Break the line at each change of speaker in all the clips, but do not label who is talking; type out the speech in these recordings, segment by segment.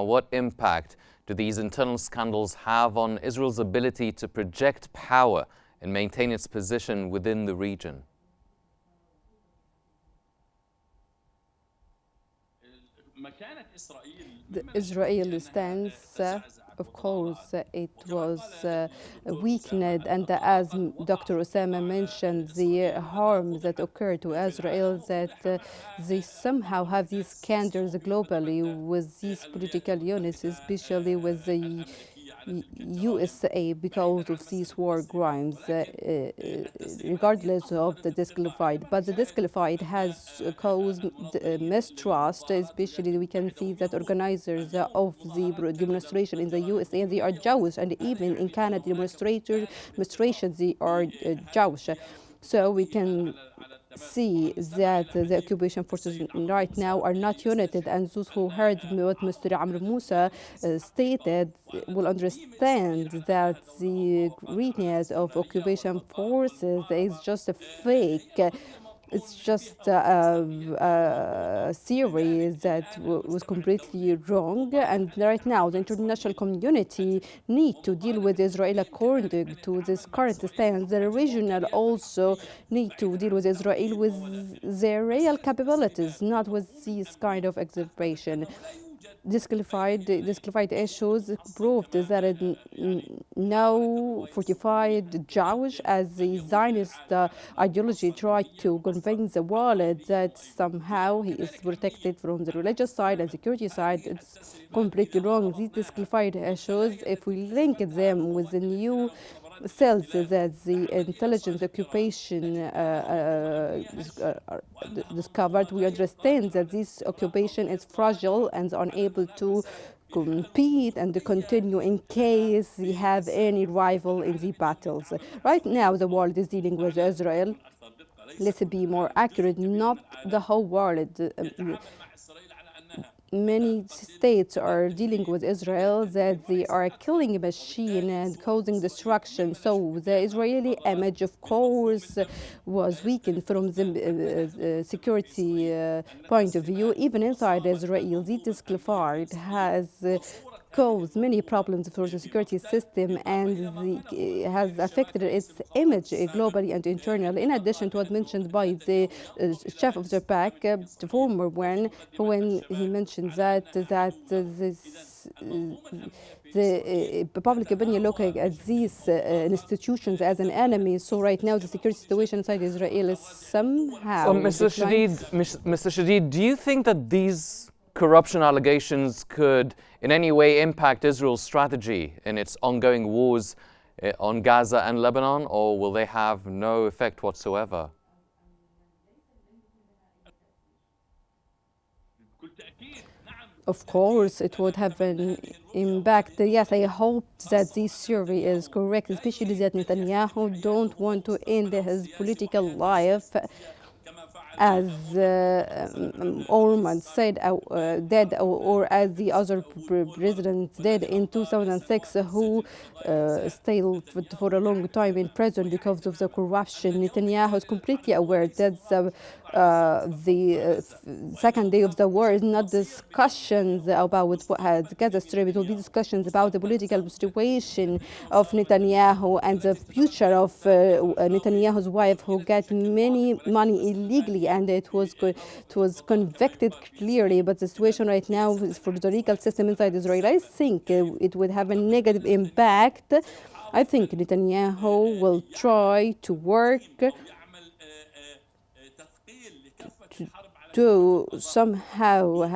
what impact do these internal scandals have on Israel's ability to project power and maintain its position within the region?
The Israeli stance, of course, it was weakened, and as Dr. Osama mentioned, the harm that occurred to Israel, that they somehow have these scandals globally with these political units, especially with the USA, because of these war crimes, regardless of the disqualified. But the disqualified has caused mistrust, especially we can see that organizers of the demonstration in the USA, they are Jewish, and even in Canada, demonstrations, they are Jewish. So we can see that the occupation forces right now are not united, and those who heard what Mr. Amr Musa stated will understand that the greatness of occupation forces is just a fake. It's just a theory that was completely wrong, and right now the international community need to deal with Israel according to this current stance. The regional also need to deal with Israel with their real capabilities, not with this kind of exacerbation. Disqualified issues proved that no fortified Jewish, as the Zionist ideology tried to convince the world that somehow he is protected from the religious side and security side. It's completely wrong. These disqualified issues, if we link them with the new cells that the intelligence occupation discovered, we understand that this occupation is fragile and unable to compete and continue in case they have any rival in the battles. Right now, the world is dealing with Israel. Let's be more accurate, not the whole world. Many states are dealing with Israel that they are a killing machine and causing destruction. So the Israeli image, of course, was weakened from the security point of view. Even inside Israel, the disqualified has caused many problems for the security system and has affected its image globally and internally. In addition to what mentioned by the chief of the PAC, the former one, when he mentioned that the public opinion looking at these institutions as an enemy. So right now the security situation inside Israel is somehow
Mr. Shadid, do you think that these corruption allegations could in any way impact Israel's strategy in its ongoing wars on Gaza and Lebanon, or will they have no effect whatsoever?
Of course, it would have an impact. Yes, I hope that this theory is correct, especially that Netanyahu don't want to end his political life as Orman said, did, or as the other president did in 2006, who stayed for a long time in prison because of the corruption. Netanyahu is completely aware that the second day of the war is not discussions about what has Gaza Strip. It will be discussions about the political situation of Netanyahu and the future of Netanyahu's wife, who got many money illegally, and it was convicted clearly. But the situation right now is for the legal system inside Israel. I think it would have a negative impact. I think Netanyahu will try to work to somehow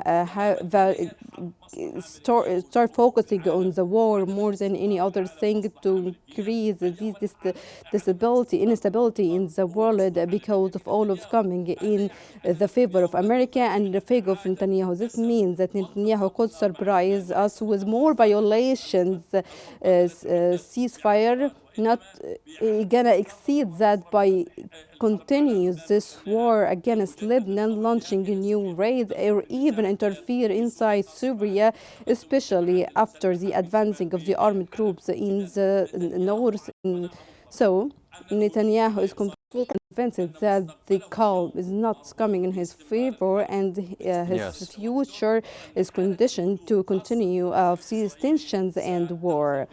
start focusing on the war more than any other thing, to increase this instability in the world because of all of coming in the favor of America and in the favor of Netanyahu. This means that Netanyahu could surprise us with more violations, ceasefire, not gonna exceed that by continues this war against Lebanon, launching new raids or even interfere inside Syria, especially after the advancing of the armed groups in the north. So Netanyahu is completely convinced that the calm is not coming in his favor, and his
Yes.
future is conditioned to continue of these tensions and war.